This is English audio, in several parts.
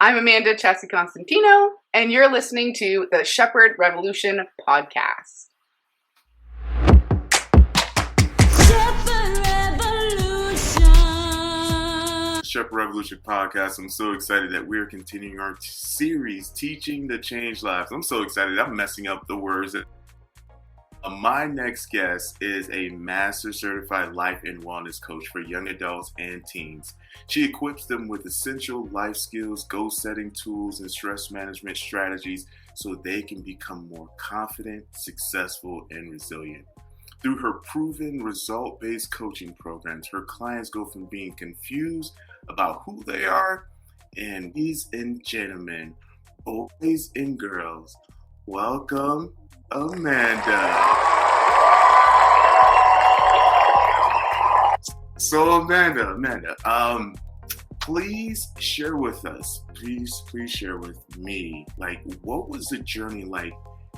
I'm Amanda Chatzikonstantinou, and you're listening to the Shepherd Revolution podcast. Shepherd Revolution podcast. I'm so excited that we're continuing our series, Teaching to Change Lives. I'm so excited. I'm messing up the words. My next guest is a Master Certified Life and Wellness Coach for young adults and teens. She equips them with essential life skills, goal-setting tools, and stress management strategies so they can become more confident, successful, and resilient. Through her proven result-based coaching programs, her clients go from being confused about who they are, and ladies and gentlemen, boys and girls, welcome Amanda. So Amanda, please share with us, please share with me, like, what was the journey like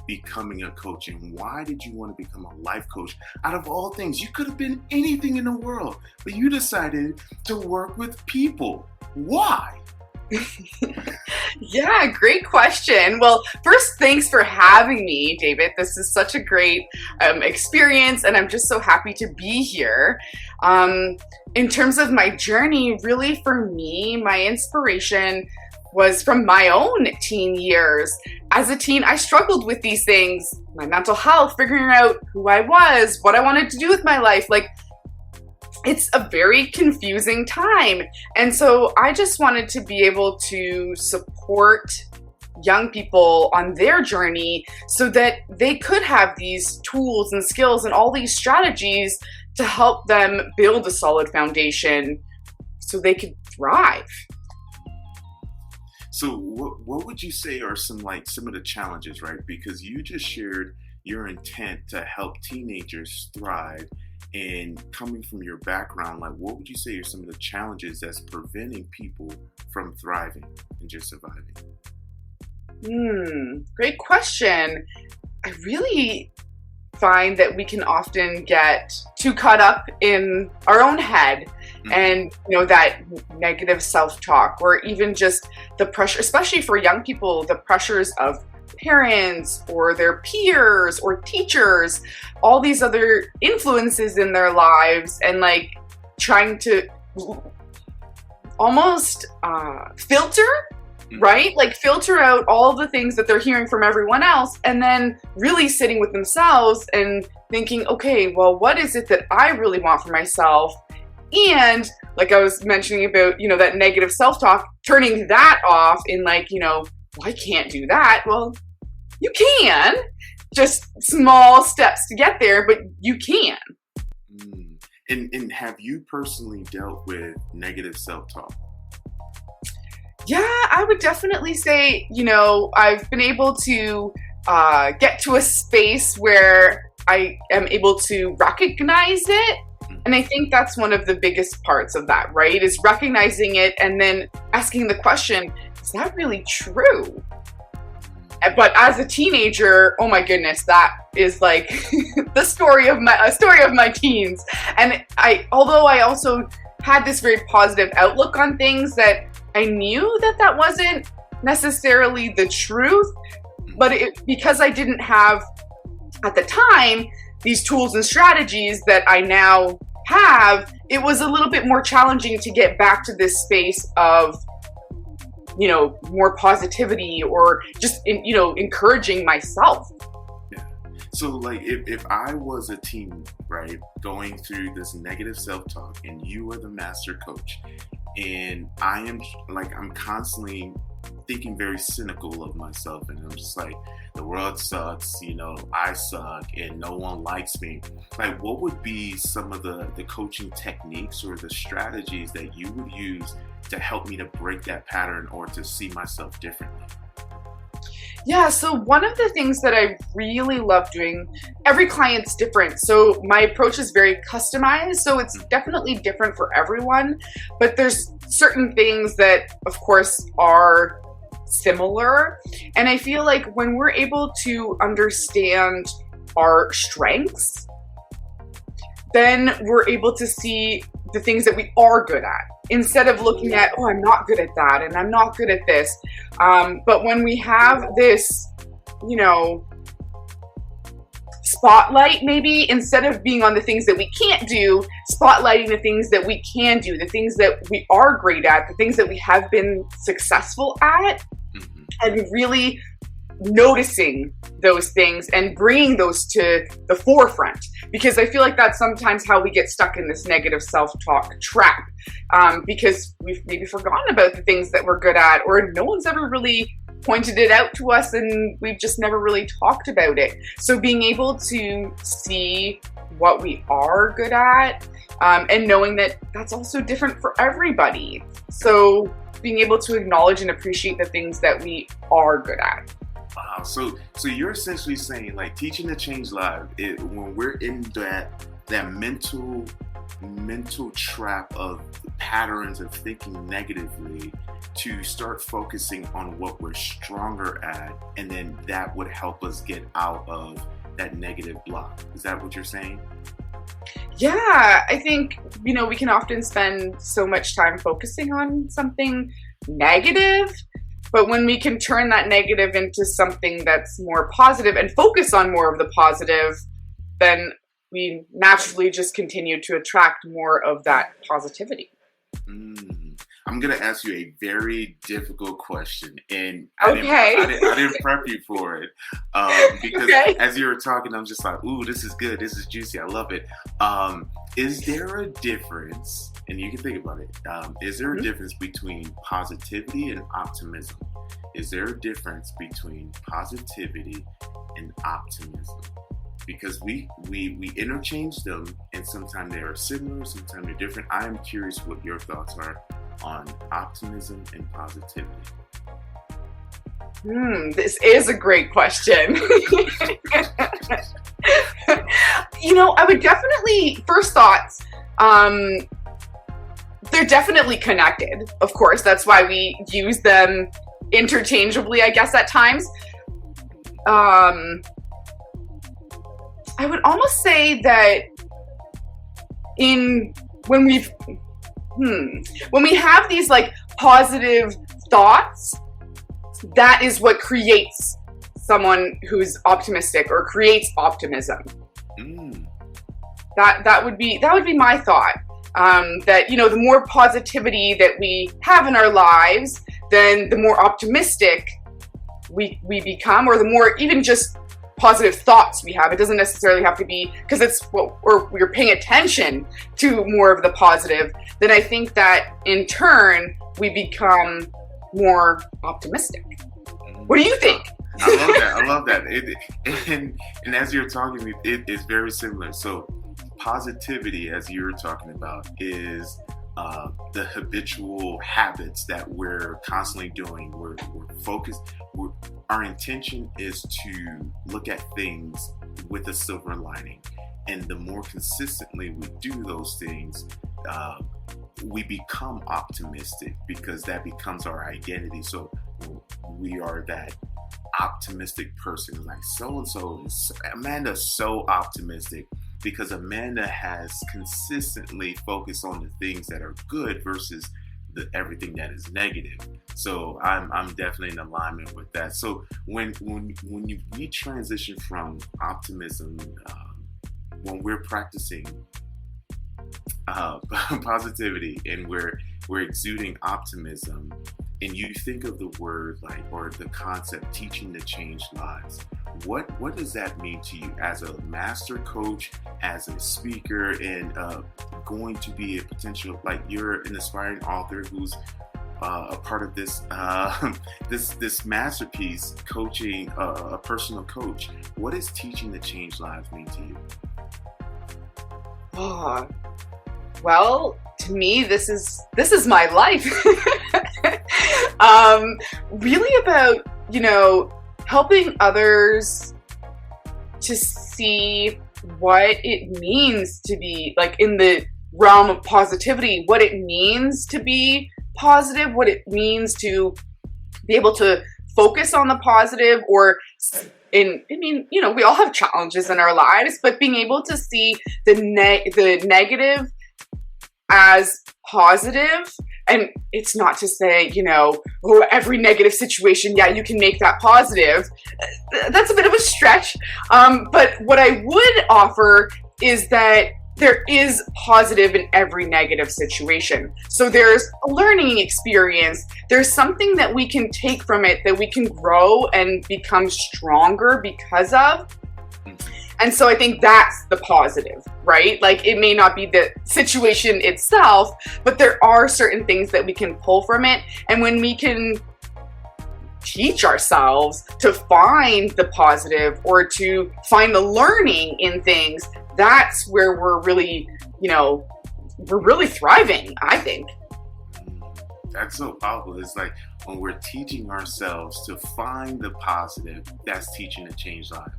becoming a coach, and why did you want to become a life coach? Out of all things, you could have been anything in the world, but you decided to work with people. Why? Yeah, great question. Well, first, thanks for having me, David. This is such a great experience, and I'm just so happy to be here. In terms of my journey, really for me, my inspiration was from my own teen years. As a teen, I struggled with these things, my mental health, figuring out who I was, what I wanted to do with my life. Like, it's a very confusing time. And so I just wanted to be able to support young people on their journey so that they could have these tools and skills and all these strategies to help them build a solid foundation so they could thrive. So what would you say are some of the challenges, right? Because you just shared your intent to help teenagers thrive, and coming from your background, like, what would you say are some of the challenges that's preventing people from thriving and just surviving? Great question. I really find that we can often get too caught up in our own head and, that negative self-talk, or even just the pressure, especially for young people, the pressures of parents or their peers or teachers, all these other influences in their lives, and like trying to almost filter, right? Like filter out all the things that they're hearing from everyone else, and then really sitting with themselves and thinking, okay, well, what is it that I really want for myself? And like I was mentioning about, that negative self-talk, turning that off in like, well, I can't do that. Well, you can. Just small steps to get there, but you can. And have you personally dealt with negative self-talk? Yeah, I would definitely say, I've been able to get to a space where I am able to recognize it. And I think that's one of the biggest parts of that, right? Is recognizing it and then asking the question, is that really true? But as a teenager, oh my goodness, that is like the story of my teens. And although I also had this very positive outlook on things, that I knew that wasn't necessarily the truth, but because I didn't have at the time these tools and strategies that I now have, it was a little bit more challenging to get back to this space of more positivity, or just encouraging myself. Yeah. So like if I was a teen, right, going through this negative self-talk, and you are the master coach, and I'm constantly thinking very cynical of myself, and I'm just like, the world sucks, I suck, and no one likes me. Like, what would be some of the coaching techniques or the strategies that you would use to help me to break that pattern or to see myself differently? Yeah, so one of the things that I really love doing, every client's different. So my approach is very customized. So it's definitely different for everyone. But there's certain things that, of course, are similar. And I feel like when we're able to understand our strengths, then we're able to see the things that we are good at, instead of looking at, oh, I'm not good at that and I'm not good at this. But when we have this, spotlight, maybe instead of being on the things that we can't do, spotlighting the things that we can do, the things that we are great at, the things that we have been successful at, and really noticing those things and bringing those to the forefront. Because I feel like that's sometimes how we get stuck in this negative self-talk trap, because we've maybe forgotten about the things that we're good at, or no one's ever really pointed it out to us and we've just never really talked about it. So being able to see what we are good at, and knowing that that's also different for everybody. So being able to acknowledge and appreciate the things that we are good at. Wow. So you're essentially saying, like, teaching to change lives, when we're in that mental trap of patterns of thinking negatively, to start focusing on what we're stronger at, and then that would help us get out of that negative block. Is that what you're saying? Yeah, I think, we can often spend so much time focusing on something negative, but when we can turn that negative into something that's more positive and focus on more of the positive, then we naturally just continue to attract more of that positivity. I'm going to ask you a very difficult question, and Okay. I didn't prep you for it, because as you were talking, I'm just like, ooh, this is good, this is juicy, I love it. Is there a difference, and you can think about it, is there a difference between positivity and optimism? Is there a difference between positivity and optimism? Because we interchange them, and sometimes they are similar, sometimes they're different. I am curious what your thoughts are on optimism and positivity. This is a great question. I would definitely, first thoughts, they're definitely connected. Of course, that's why we use them interchangeably, I guess, at times. I would almost say that when we have these like positive thoughts, that is what creates someone who's optimistic or creates optimism. That would be my thought. That the more positivity that we have in our lives, then the more optimistic we become, or the more even just positive thoughts we have. It doesn't necessarily have to be because we're paying attention to more of the positive. Then I think that in turn we become more optimistic. What do you think? I love that. And as you're talking, it is very similar. So positivity, as you're talking about, is the habitual habits that we're constantly doing. We're focused. Our intention is to look at things with a silver lining. And the more consistently we do those things, we become optimistic, because that becomes our identity. So we are that optimistic person. Like, so-and-so is Amanda's so optimistic, because Amanda has consistently focused on the things that are good versus everything that is negative. So I'm definitely in alignment with that. So when we transition from optimism, when we're practicing positivity and we're exuding optimism, and you think of the word or the concept teaching to change lives, what does that mean to you as a master coach, as a speaker, and going to be a potential, like, you're an aspiring author who's a part of this this masterpiece, coaching a personal coach? What does teaching to change lives mean to you? Well, to me, this is my life. Really about, helping others to see what it means to be, like, in the realm of positivity, what it means to be positive, what it means to be able to focus on the positive, or we all have challenges in our lives, but being able to see the negative as positive. And it's not to say, every negative situation, you can make that positive. That's a bit of a stretch. But what I would offer is that there is positive in every negative situation. So there's a learning experience. There's something that we can take from it that we can grow and become stronger because of. And so I think that's the positive, right? Like, it may not be the situation itself, but there are certain things that we can pull from it. And when we can teach ourselves to find the positive or to find the learning in things, that's where we're really, we're really thriving, I think. That's so powerful. It's like when we're teaching ourselves to find the positive, that's teaching to change lives.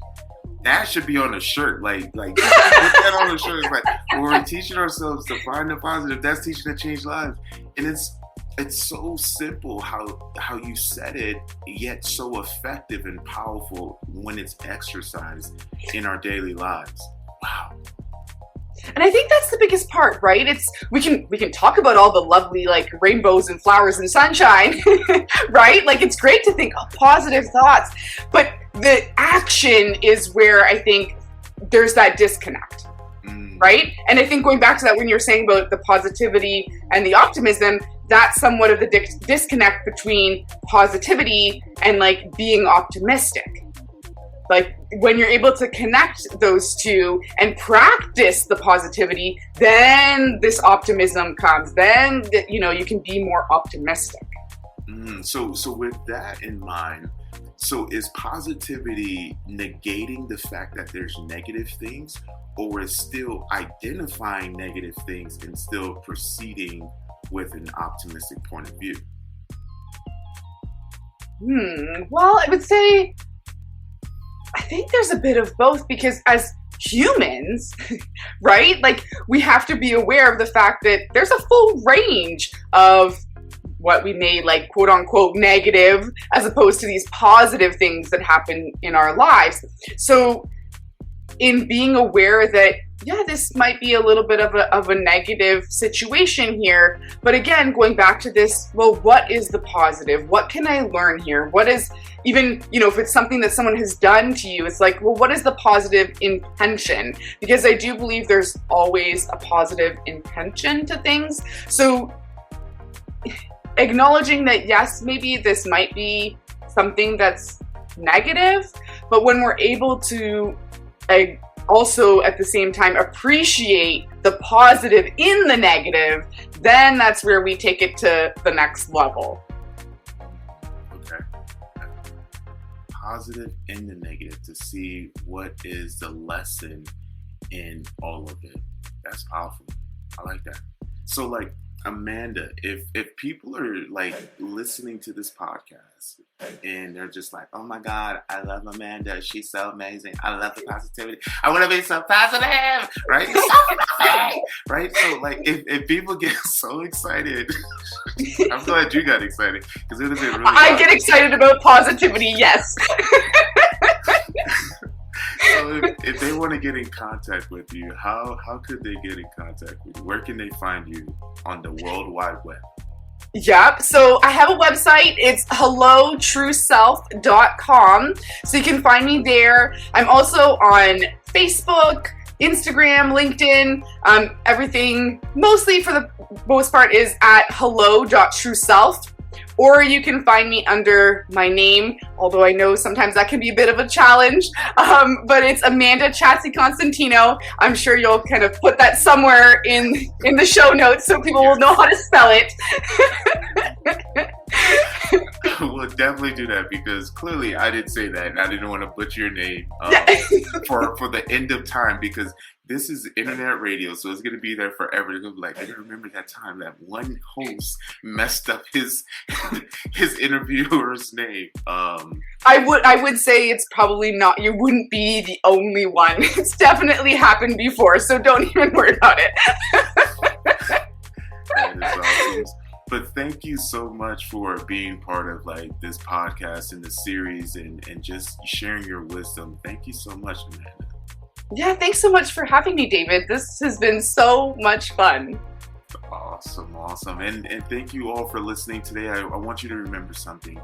That should be on a shirt. Like put that on a shirt. It's like when we're teaching ourselves to find the positive, that's teaching to change lives. And it's so simple how you said it, yet so effective and powerful when it's exercised in our daily lives. Wow. And I think that's the biggest part, right? We can talk about all the lovely rainbows and flowers and sunshine, right? Like, it's great to think positive thoughts, but the action is where I think there's that disconnect, right? And I think going back to that, when you're saying about the positivity and the optimism, that's somewhat of the disconnect between positivity and being optimistic. Like, when you're able to connect those two and practice the positivity, then this optimism comes. Then, you can be more optimistic. So with that in mind, so is positivity negating the fact that there's negative things, or is still identifying negative things and still proceeding with an optimistic point of view? Well, I would say, I think there's a bit of both, because as humans, right? We have to be aware of the fact that there's a full range of what we may quote unquote negative, as opposed to these positive things that happen in our lives. So in being aware that, this might be a little bit of a negative situation here, but again, going back to this, well, what is the positive? What can I learn here? What is, even, if it's something that someone has done to you, it's well, what is the positive intention? Because I do believe there's always a positive intention to things. So acknowledging that, yes, maybe this might be something that's negative, but when we're able to also at the same time appreciate the positive in the negative, then that's where we take it to the next level. Okay. Positive in the negative, to see what is the lesson in all of it. That's powerful. I like that. So Amanda, if people are listening to this podcast and they're just oh my God, I love Amanda, she's so amazing, I love the positivity, I want to be so positive, right? Right? So if people get so excited, I'm glad you got excited, because it would have been really I get excited about positivity, yes. So if they want to get in contact with you, how could they get in contact with you? Where can they find you on the World Wide Web? Yep. So I have a website. It's hellotrueself.com. So you can find me there. I'm also on Facebook, Instagram, LinkedIn. Everything, mostly for the most part, is at hello.trueself. Or you can find me under my name, although I know sometimes that can be a bit of a challenge. But it's Amanda Chatzikonstantinou. I'm sure you'll kind of put that somewhere in the show notes so people will know how to spell it. We'll definitely do that, because clearly I didn't say that, and I didn't want to butcher your name for the end of time, because this is internet radio, so it's going to be there forever. They're going to be I remember that time that one host messed up his interviewer's name. I would say it's probably not. You wouldn't be the only one. It's definitely happened before, so don't even worry about it. That is awesome. But thank you so much for being part of this podcast and the series and just sharing your wisdom. Thank you so much, Amanda. Yeah, thanks so much for having me, David. This has been so much fun. Awesome. And thank you all for listening today. I want you to remember something.